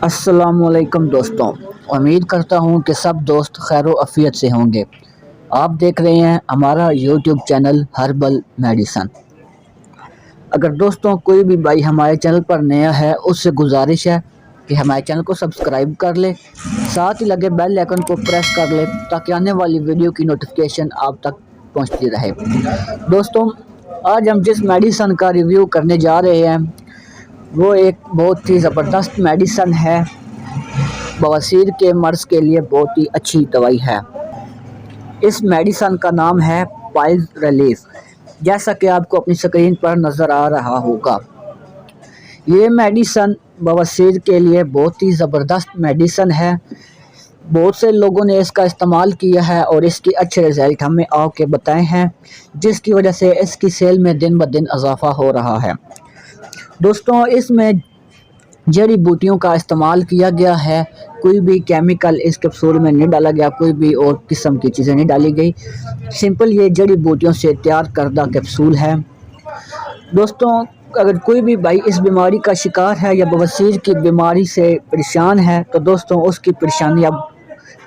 अस्सलामुअलैकुम दोस्तों, उम्मीद करता हूँ कि सब दोस्त खैर आफियत से होंगे। आप देख रहे हैं हमारा यूट्यूब चैनल हर्बल मेडिसन। अगर दोस्तों कोई भी भाई हमारे चैनल पर नया है, उससे गुजारिश है कि हमारे चैनल को सब्सक्राइब कर ले, साथ ही लगे बेल आइकन को प्रेस कर ले ताकि आने वाली वीडियो की नोटिफिकेशन आप तक पहुँचती रहे। दोस्तों, आज हम जिस मेडिसन का रिव्यू करने जा रहे हैं वो एक बहुत ही ज़बरदस्त मेडिसन है। बवासीर के मर्ज़ के लिए बहुत ही अच्छी दवाई है। इस मेडिसन का नाम है पाइल्स रिलीफ, जैसा कि आपको अपनी स्क्रीन पर नज़र आ रहा होगा। ये मेडिसन बवासीर के लिए बहुत ही ज़बरदस्त मेडिसन है। बहुत से लोगों ने इसका इस्तेमाल किया है और इसके अच्छे रिज़ल्ट हमें आके बताए हैं, जिसकी वजह से इसकी सेल में दिन ब दिन इजाफ़ा हो रहा है। दोस्तों, इसमें जड़ी बूटियों का इस्तेमाल किया गया है। कोई भी केमिकल इस कैप्सूल में नहीं डाला गया, कोई भी और किस्म की चीज़ें नहीं डाली गई। सिंपल ये जड़ी बूटियों से तैयार करदा कैप्सूल है। दोस्तों, अगर कोई भी भाई इस बीमारी का शिकार है या बवासीर की बीमारी से परेशान है तो दोस्तों उसकी परेशानी अब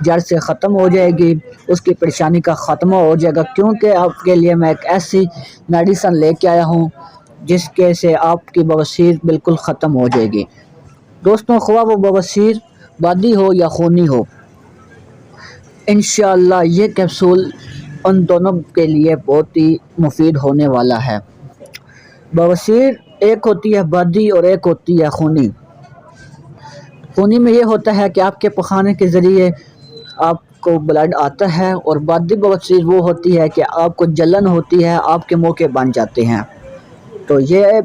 जड़ से ख़त्म हो जाएगी, उसकी परेशानी का ख़त्मा हो जाएगा, क्योंकि आपके लिए मैं एक ऐसी मेडिसन लेके आया हूँ जिसके से आपकी बवासीर बिल्कुल ख़त्म हो जाएगी। दोस्तों, ख्वाह वो बवासीर बादी हो या खूनी हो, इंशाअल्लाह ये कैप्सूल उन दोनों के लिए बहुत ही मुफीद होने वाला है। बवासीर एक होती है बादी और एक होती है खूनी। खूनी में ये होता है कि आपके पखाने के ज़रिए आपको ब्लड आता है, और बादी बवासीर वो होती है कि आपको जलन होती है, आपके मुँह के बन जाते हैं। तो ये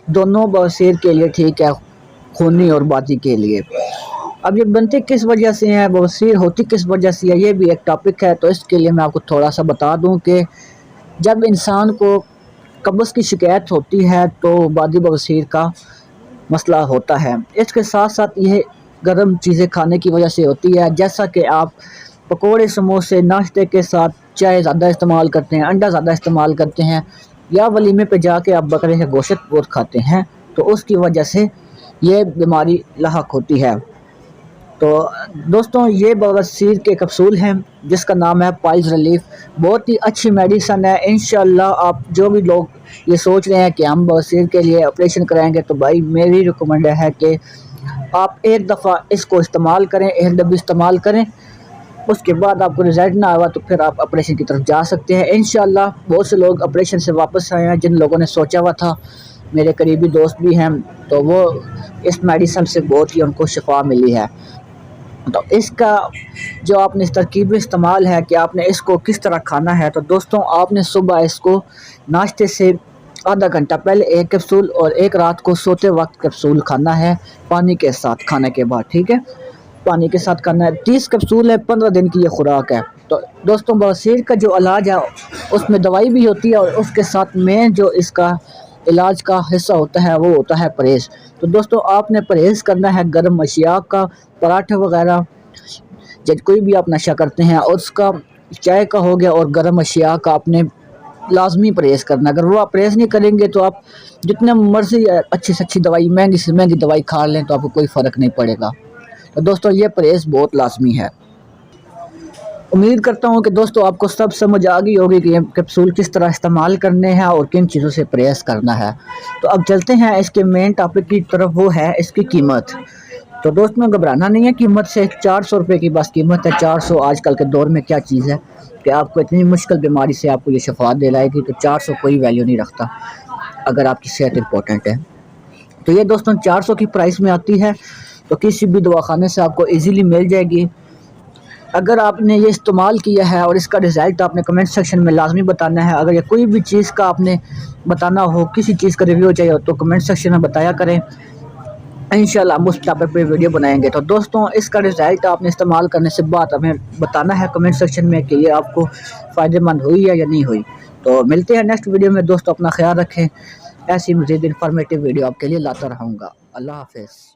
दोनों बवासीर के लिए ठीक है, खूनी और बादी के लिए। अब ये बनती किस वजह से है, बवासीर होती किस वजह से है, ये भी एक टॉपिक है। तो इसके लिए मैं आपको थोड़ा सा बता दूं कि जब इंसान को कब्ज़ की शिकायत होती है तो बादी बवासीर का मसला होता है। इसके साथ साथ ये गर्म चीज़ें खाने की वजह से होती है, जैसा कि आप पकोड़े समोसे नाश्ते के साथ चाय ज़्यादा इस्तेमाल करते हैं, अंडा ज़्यादा इस्तेमाल करते हैं, या वलीमे पे जाके आप बकरे का गोश्त बहुत खाते हैं, तो उसकी वजह से ये बीमारी लाहक होती है। तो दोस्तों, ये बवासीर के कैप्सूल हैं जिसका नाम है पाइल्स रिलीफ। बहुत ही अच्छी मेडिसन है। इंशाअल्लाह आप जो भी लोग ये सोच रहे हैं कि हम बवासीर के लिए ऑपरेशन कराएंगे, तो भाई मेरी रिकमेंड है कि आप एक दफ़ा इसको इस्तेमाल करें, एक डब्बी इस्तेमाल करें, उसके बाद आपको रिज़ल्ट ना आवा तो फिर आप ऑपरेशन की तरफ जा सकते हैं। इंशाअल्लाह बहुत से लोग ऑपरेशन से वापस आए हैं, जिन लोगों ने सोचा हुआ था, मेरे करीबी दोस्त भी हैं, तो वो इस मेडिसन से बहुत ही उनको शिफा मिली है। तो इसका जो आपने इस तरकीब में इस्तेमाल है कि आपने इसको किस तरह खाना है, तो दोस्तों आपने सुबह इसको नाश्ते से आधा घंटा पहले एक कैप्सूल और एक रात को सोते वक्त कैप्सूल खाना है, पानी के साथ खाने के बाद, ठीक है, पानी के साथ खाना है। 30 कैप्सूल है, 15 दिन की ये खुराक है। तो दोस्तों, बवासीर का जो इलाज है उसमें दवाई भी होती है, और उसके साथ में जो इसका इलाज का हिस्सा होता है वो होता है परहेज़। तो दोस्तों, आपने परहेज़ करना है गर्म अशिया का, पराठे वगैरह, जब कोई भी आप नशा करते हैं और उसका, चाय का हो गया, और गर्म अशिया का आपने लाजमी परहेज़ करना। अगर वो आप परहेज़ नहीं करेंगे तो आप जितने मर्ज़ी अच्छी से अच्छी दवाई, महंगी से महंगी दवाई खा लें तो आपको कोई फ़र्क नहीं पड़ेगा। तो दोस्तों, ये परहेज़ बहुत लाजमी है। उम्मीद करता हूँ कि दोस्तों आपको सब समझ आ गई होगी कि ये कैप्सूल किस तरह इस्तेमाल करने हैं और किन चीज़ों से परहेज़ करना है। तो अब चलते हैं इसके मेन टॉपिक की तरफ, वो है इसकी कीमत। तो दोस्तों, घबराना नहीं है कीमत से। 400 रुपये की बस कीमत है। 400 आजकल के दौर में क्या चीज़ है कि आपको इतनी मुश्किल बीमारी से आपको ये शफा दिलाएगी, तो 400 कोई वैल्यू नहीं रखता अगर आपकी सेहत इंपॉर्टेंट है। तो ये दोस्तों 400 की प्राइस में आती है, तो किसी भी दवाखाने से आपको ईज़िली मिल जाएगी। अगर आपने ये इस्तेमाल किया है और इसका रिज़ल्ट आपने कमेंट सेक्शन में लाजमी बताना है। अगर ये कोई भी चीज़ का आपने बताना हो, किसी चीज़ का रिव्यू चाहिए हो, तो कमेंट सेक्शन में बताया करें। इंशाल्लाह हम उस टॉपिक पे वीडियो बनाएंगे। तो दोस्तों, इसका रिज़ल्ट आपने इस्तेमाल करने से बाद हमें बताना है कमेंट सेक्शन में कि ये आपको फ़ायदेमंद हुई है या नहीं हुई। तो मिलते हैं नेक्स्ट वीडियो में। दोस्तों, अपना ख्याल रखें। ऐसी मज़ीद इन्फॉर्मेटिव वीडियो आपके लिए लाता रहूँगा। अल्लाह हाफ़िज़।